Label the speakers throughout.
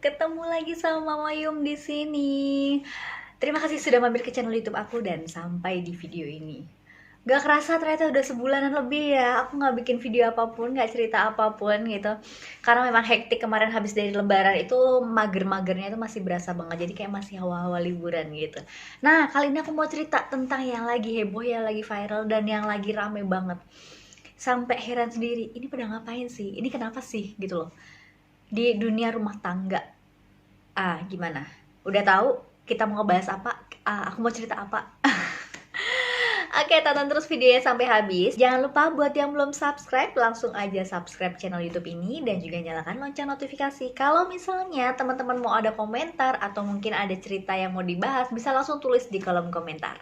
Speaker 1: Ketemu lagi sama Mama Yum di sini. Terima kasih sudah mampir ke channel YouTube aku dan sampai di video ini. Gak kerasa ternyata udah sebulanan lebih ya. Aku nggak bikin video apapun, nggak cerita apapun gitu. Karena memang hektik kemarin habis dari Lebaran itu mager-magernya itu masih berasa banget. Jadi kayak masih hawa-hawa liburan gitu. Nah kali ini aku mau cerita tentang yang lagi heboh, yang lagi viral dan yang lagi rame banget. Sampai heran sendiri, ini pada ngapain sih? Ini kenapa sih gitu loh di dunia rumah tangga. Gimana? Udah tahu kita mau ngebahas apa? Aku mau cerita apa? Oke, tonton terus videonya sampai habis. Jangan lupa buat yang belum subscribe, langsung aja subscribe channel YouTube ini dan juga nyalakan lonceng notifikasi. Kalau misalnya teman-teman mau ada komentar atau mungkin ada cerita yang mau dibahas, bisa langsung tulis di kolom komentar.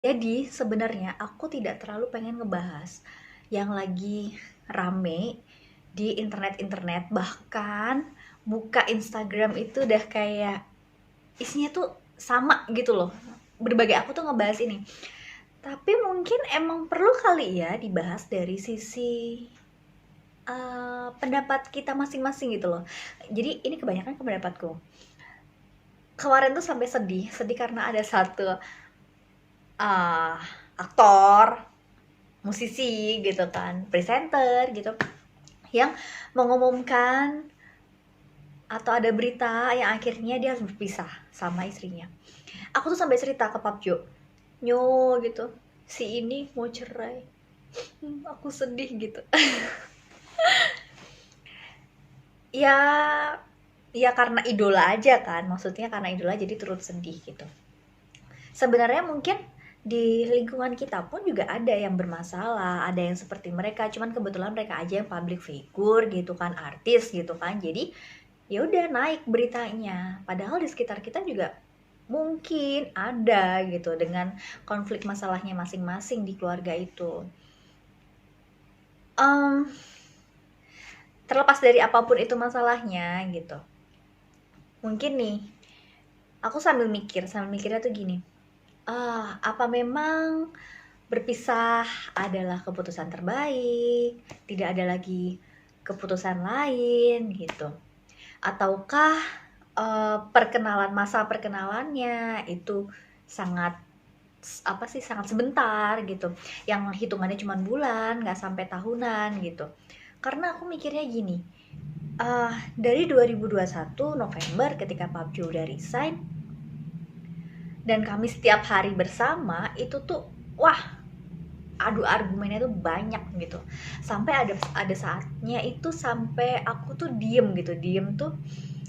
Speaker 1: Jadi sebenarnya aku tidak terlalu pengen ngebahas yang lagi rame di internet, bahkan buka Instagram itu udah kayak isinya tuh sama gitu loh. Berbagai aku tuh ngebahas ini. Tapi mungkin emang perlu kali ya dibahas dari sisi pendapat kita masing-masing gitu loh. Jadi ini kebanyakan ke pendapatku. Kemarin tuh sampai sedih karena ada satu aktor, musisi gitu kan, presenter gitu, yang mengumumkan atau ada berita yang akhirnya dia harus berpisah sama istrinya. Aku tuh sampai cerita ke Papjo, Nyo gitu, si ini mau cerai. Aku sedih gitu. ya ya karena idola aja kan, maksudnya karena idola jadi turut sedih gitu. Sebenarnya mungkin di lingkungan kita pun juga ada yang bermasalah, ada yang seperti mereka, cuman kebetulan mereka aja yang public figure gitu kan, artis gitu kan, jadi ya udah naik beritanya. Padahal di sekitar kita juga mungkin ada gitu dengan konflik masalahnya masing-masing di keluarga itu. Terlepas dari apapun itu masalahnya gitu, mungkin nih aku sambil mikirnya tuh gini, apa memang berpisah adalah keputusan terbaik, tidak ada lagi keputusan lain gitu, ataukah masa perkenalannya itu sangat sangat sebentar gitu, yang hitungannya cuma bulan, nggak sampai tahunan gitu. Karena aku mikirnya gini, dari 2021 November ketika PUBG udah resign dan kami setiap hari bersama, itu tuh wah, adu argumennya tuh banyak gitu. Sampai ada saatnya itu sampai aku tuh diem tuh.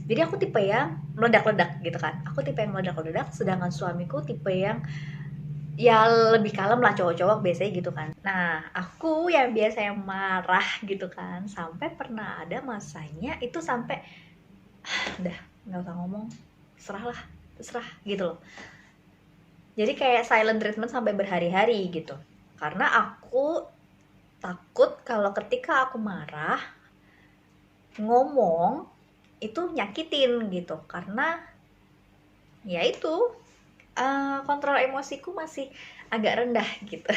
Speaker 1: Jadi aku tipe yang meledak-ledak gitu kan. Aku tipe yang meledak-ledak, sedangkan suamiku tipe yang ya lebih kalem lah, cowok-cowok biasanya gitu kan. Nah, aku yang biasanya marah gitu kan, sampai pernah ada masanya itu sampai udah nggak usah ngomong, terserah gitu loh. Jadi kayak silent treatment sampai berhari-hari gitu. Karena aku takut kalau ketika aku marah, ngomong itu nyakitin gitu. Karena ya itu, kontrol emosiku masih agak rendah gitu.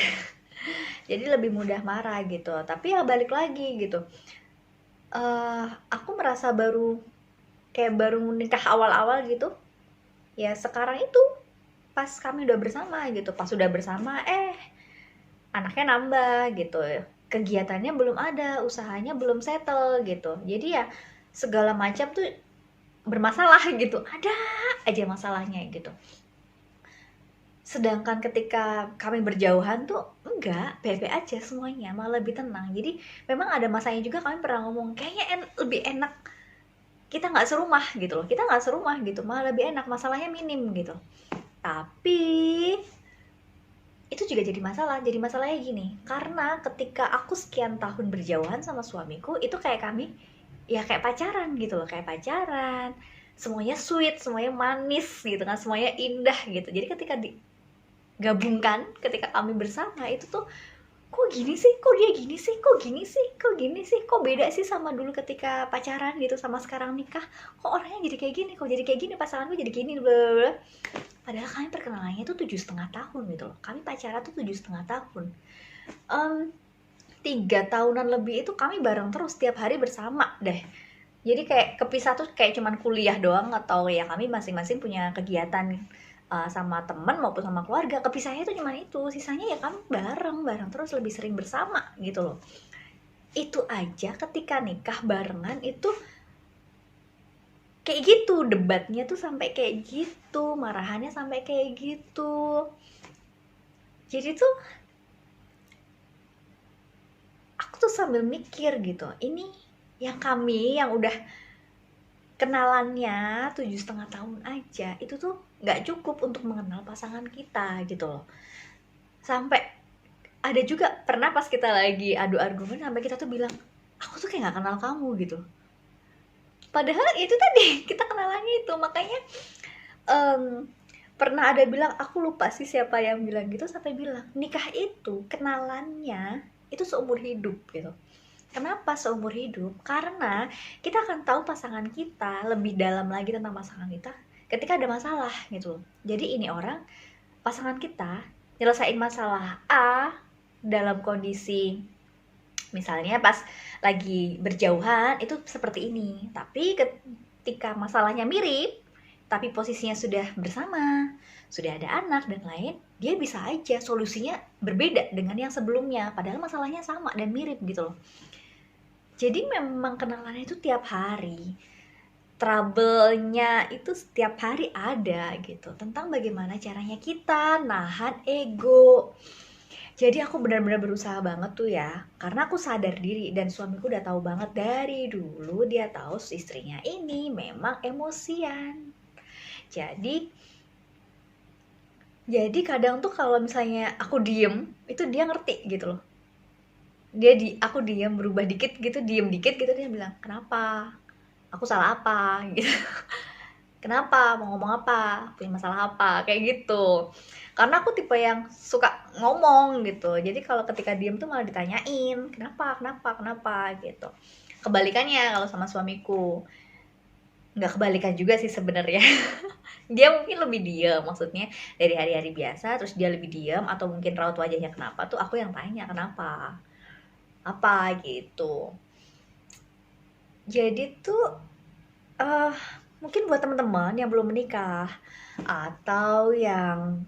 Speaker 1: Jadi lebih mudah marah gitu. Tapi ya balik lagi gitu. Aku merasa baru nikah awal-awal gitu. Ya sekarang itu pas kami udah bersama gitu, pas udah bersama anaknya nambah gitu, kegiatannya belum ada, usahanya belum settle gitu, jadi ya segala macam tuh bermasalah gitu, ada aja masalahnya gitu. Sedangkan ketika kami berjauhan tuh enggak, baik-baik aja semuanya, malah lebih tenang. Jadi memang ada masanya juga kami pernah ngomong kayaknya lebih enak kita nggak serumah gitu loh, malah lebih enak, masalahnya minim gitu. Tapi itu juga jadi masalah. Jadi masalahnya gini, karena ketika aku sekian tahun berjauhan sama suamiku, itu kayak kami ya kayak pacaran gitu loh, kayak pacaran. Semuanya sweet, semuanya manis gitu kan, semuanya indah gitu. Jadi ketika digabungkan, ketika kami bersama itu tuh kok gini sih, kok dia gini sih, kok gini sih, kok gini sih, kok beda sih sama dulu ketika pacaran gitu sama sekarang nikah, kok orangnya jadi kayak gini, kok jadi kayak gini, pasanganku jadi gini, bla bla bla. Padahal kami perkenalannya tuh 7,5 tahun gitu loh, kami pacaran tuh 7,5 tahun. 3 tahunan lebih itu kami bareng terus tiap hari bersama deh. Jadi kayak kepisah tuh kayak cuman kuliah doang, atau ya kami masing-masing punya kegiatan sama teman maupun sama keluarga. Kepisahnya itu cuma itu, sisanya ya kami bareng terus, lebih sering bersama gitu loh. Itu aja ketika nikah barengan itu kayak gitu, debatnya tuh sampai kayak gitu, marahannya sampai kayak gitu. Jadi tuh aku tuh sambil mikir gitu, ini yang kami yang udah kenalannya 7,5 tahun aja itu tuh nggak cukup untuk mengenal pasangan kita gitu loh. Sampai ada juga pernah pas kita lagi adu argumen sampai kita tuh bilang, aku tuh kayak nggak kenal kamu gitu. Padahal itu tadi kita kenalannya itu, makanya pernah ada bilang, aku lupa sih siapa yang bilang gitu, sampai bilang nikah itu kenalannya itu seumur hidup gitu. Kenapa seumur hidup? Karena kita akan tahu pasangan kita lebih dalam lagi tentang pasangan kita ketika ada masalah gitu. Jadi ini orang, pasangan kita nyelesain masalah A dalam kondisi misalnya pas lagi berjauhan itu seperti ini. Tapi ketika masalahnya mirip, tapi posisinya sudah bersama, sudah ada anak dan lain, dia bisa aja solusinya berbeda dengan yang sebelumnya. Padahal masalahnya sama dan mirip gitu loh. Jadi memang kenalannya itu tiap hari, trouble-nya itu setiap hari ada gitu, tentang bagaimana caranya kita nahan ego. Jadi aku benar-benar berusaha banget tuh ya, karena aku sadar diri dan suamiku udah tahu banget dari dulu, dia tahu istrinya ini memang emosian. Jadi kadang tuh kalau misalnya aku diem, itu dia ngerti gitu loh. Aku diam berubah dikit gitu, diem dikit gitu, dia bilang kenapa, aku salah apa gitu. Kenapa, mau ngomong apa, punya masalah apa, kayak gitu. Karena aku tipe yang suka ngomong gitu, jadi kalau ketika diem tuh malah ditanyain kenapa gitu. Kebalikannya kalau sama suamiku, nggak kebalikan juga sih sebenarnya. Dia mungkin lebih diam, maksudnya dari hari-hari biasa terus dia lebih diam, atau mungkin raut wajahnya kenapa tuh aku yang tanya kenapa apa gitu. Jadi tuh mungkin buat teman-teman yang belum menikah atau yang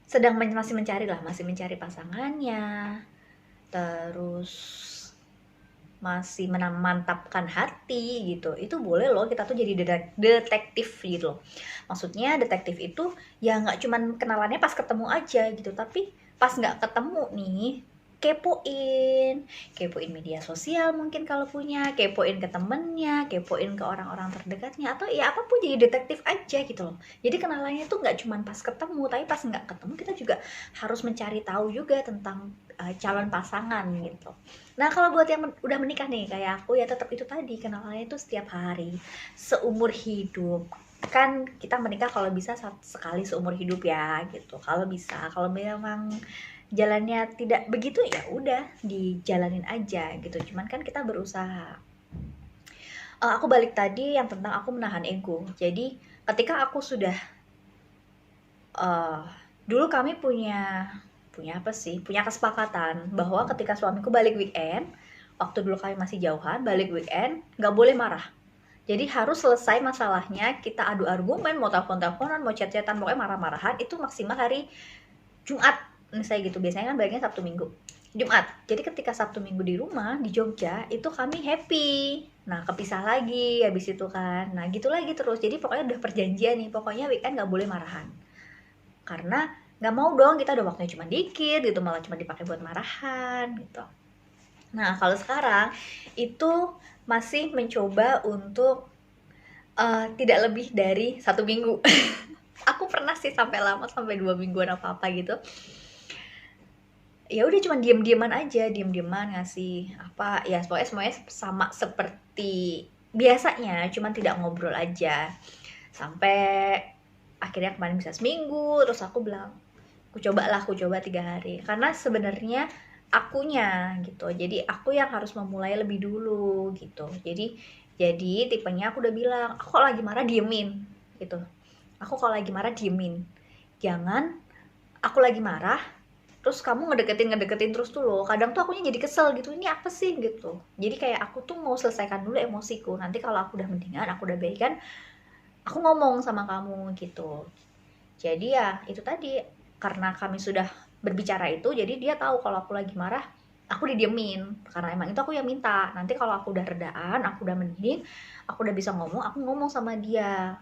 Speaker 1: sedang masih mencari pasangannya, terus masih memantapkan hati gitu, itu boleh loh kita tuh jadi detektif gitu loh. Maksudnya detektif itu ya nggak cuman kenalannya pas ketemu aja gitu, tapi pas nggak ketemu nih, kepoin media sosial mungkin kalau punya, kepoin ke temennya, kepoin ke orang-orang terdekatnya, atau ya apapun, jadi detektif aja gitu loh. Jadi kenalannya tuh nggak cuman pas ketemu, tapi pas nggak ketemu kita juga harus mencari tahu juga tentang calon pasangan gitu. Nah kalau buat yang udah menikah nih kayak aku, ya tetap itu tadi, kenalannya itu setiap hari, seumur hidup. Kan kita menikah kalau bisa sekali seumur hidup ya gitu, kalau bisa. Kalau memang jalannya tidak begitu ya udah dijalanin aja gitu, cuman kan kita berusaha. Aku balik tadi yang tentang aku menahan ego. Jadi ketika aku sudah dulu kami punya kesepakatan bahwa ketika suamiku balik weekend, waktu dulu kami masih jauhan, balik weekend nggak boleh marah. Jadi harus selesai masalahnya, kita adu argumen, mau telepon-teleponan, mau chat-chatan, pokoknya marah-marahan itu maksimal hari Jumat misalnya gitu. Biasanya kan baliknya Sabtu Minggu, Jumat. Jadi ketika Sabtu Minggu di rumah di Jogja itu kami happy. Nah kepisah lagi habis itu kan, nah gitu lagi terus. Jadi pokoknya udah perjanjian nih, pokoknya weekend nggak boleh marahan, karena nggak mau dong kita udah waktunya cuma dikit gitu, malah cuma dipakai buat marahan gitu. Nah kalau sekarang itu masih mencoba untuk tidak lebih dari 1 minggu. Aku pernah sih sampai lama, sampai 2 mingguan apa gitu. Ya udah cuma diem-dieman aja, diem-dieman ngasih apa ya, pokoknya semuanya sama seperti biasanya, cuman tidak ngobrol aja. Sampai akhirnya kemarin bisa seminggu, terus aku bilang, Aku coba 3 hari karena sebenarnya akunya gitu, jadi aku yang harus memulai lebih dulu gitu. Jadi tipenya aku udah bilang, aku kalau lagi marah diemin gitu, aku kalau lagi marah diemin, jangan aku lagi marah terus kamu ngedeketin terus tuh loh. Kadang tuh akunya jadi kesel gitu, ini apa sih gitu. Jadi kayak aku tuh mau selesaikan dulu emosiku, nanti kalau aku udah mendingan, aku udah baikan, aku ngomong sama kamu gitu. Jadi ya itu tadi, karena kami sudah berbicara itu, jadi dia tahu kalau aku lagi marah, aku didiemin. Karena emang itu aku yang minta. Nanti kalau aku udah redaan, aku udah mending, aku udah bisa ngomong, aku ngomong sama dia.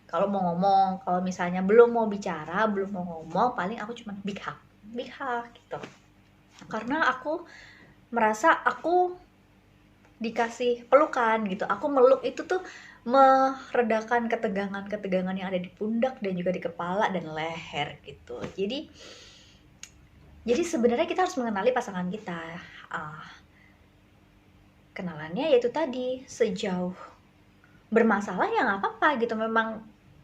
Speaker 1: Kalau mau ngomong, kalau misalnya belum mau bicara, belum mau ngomong, paling aku cuma big hug gitu. Karena aku merasa aku dikasih pelukan gitu, aku meluk itu tuh meredakan ketegangan yang ada di pundak dan juga di kepala dan leher gitu. Jadi sebenarnya kita harus mengenali pasangan kita. Kenalannya yaitu tadi, sejauh bermasalah ya nggak apa-apa gitu,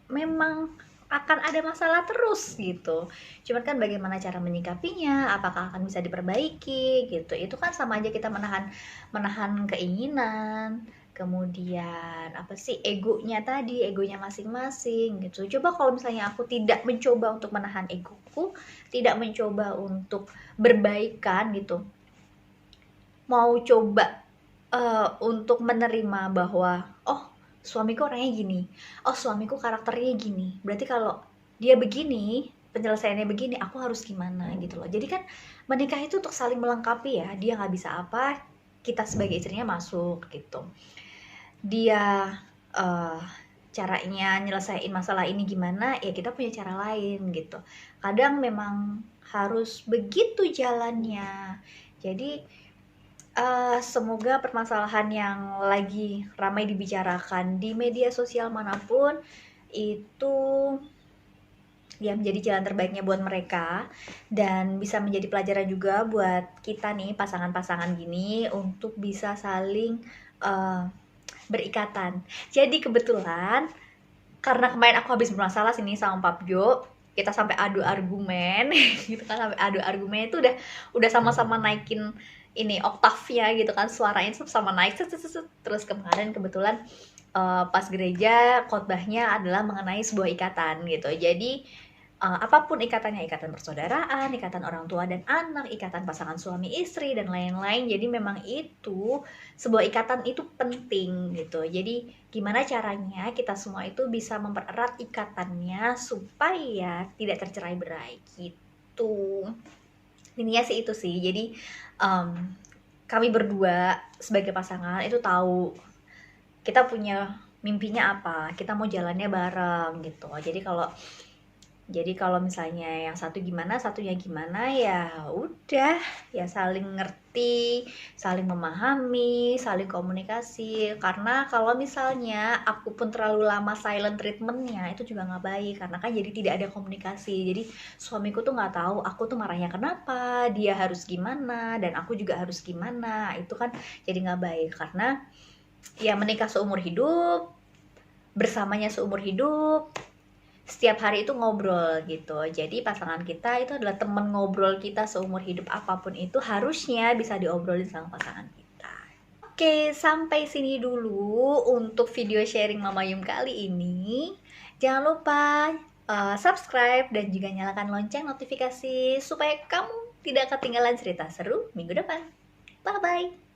Speaker 1: memang akan ada masalah terus gitu. Cuman kan bagaimana cara menyikapinya, apakah akan bisa diperbaiki gitu. Itu kan sama aja kita menahan keinginan, kemudian apa sih, egonya tadi, egonya masing-masing gitu. Coba kalau misalnya aku tidak mencoba untuk menahan egoku, tidak mencoba untuk berbaikan gitu, mau coba untuk menerima bahwa oh suamiku orangnya gini, oh suamiku karakternya gini, berarti kalau dia begini, penyelesaiannya begini, aku harus gimana gitu loh. Jadi kan menikah itu untuk saling melengkapi ya, dia nggak bisa apa, kita sebagai istrinya masuk gitu. Dia caranya nyelesain masalah ini gimana, ya kita punya cara lain gitu. Kadang memang harus begitu jalannya. Jadi semoga permasalahan yang lagi ramai dibicarakan di media sosial manapun itu ya menjadi jalan terbaiknya buat mereka, dan bisa menjadi pelajaran juga buat kita nih pasangan-pasangan gini untuk bisa saling berikatan. Jadi kebetulan karena kemarin aku habis bermasalah sini sama Pap Jo, kita sampai adu argumen gitu kan, sampai adu argumen itu udah sama-sama naikin ini oktavnya gitu kan, suaranya sama naik terus kemarin kebetulan pas gereja khotbahnya adalah mengenai sebuah ikatan gitu. Jadi apapun ikatannya, ikatan persaudaraan, ikatan orang tua dan anak, ikatan pasangan suami istri dan lain-lain. Jadi memang itu sebuah ikatan itu penting gitu. Jadi gimana caranya kita semua itu bisa mempererat ikatannya supaya tidak tercerai-berai gitu. Intinya sih itu sih. Jadi kami berdua sebagai pasangan itu tahu kita punya mimpinya apa, kita mau jalannya bareng gitu. Jadi kalau misalnya yang satu gimana, satunya gimana, ya udah, ya saling ngerti, saling memahami, saling komunikasi. Karena kalau misalnya aku pun terlalu lama silent treatmentnya, itu juga nggak baik. Karena kan jadi tidak ada komunikasi. Jadi suamiku tuh nggak tahu aku tuh marahnya kenapa, dia harus gimana, dan aku juga harus gimana. Itu kan jadi nggak baik. Karena ya menikah seumur hidup, bersamanya seumur hidup, setiap hari itu ngobrol gitu. Jadi pasangan kita itu adalah teman ngobrol kita seumur hidup, apapun itu harusnya bisa diobrolin sama pasangan kita. Oke, sampai sini dulu untuk video sharing Mama Yum kali ini. Jangan lupa subscribe dan juga nyalakan lonceng notifikasi supaya kamu tidak ketinggalan cerita seru minggu depan. Bye-bye.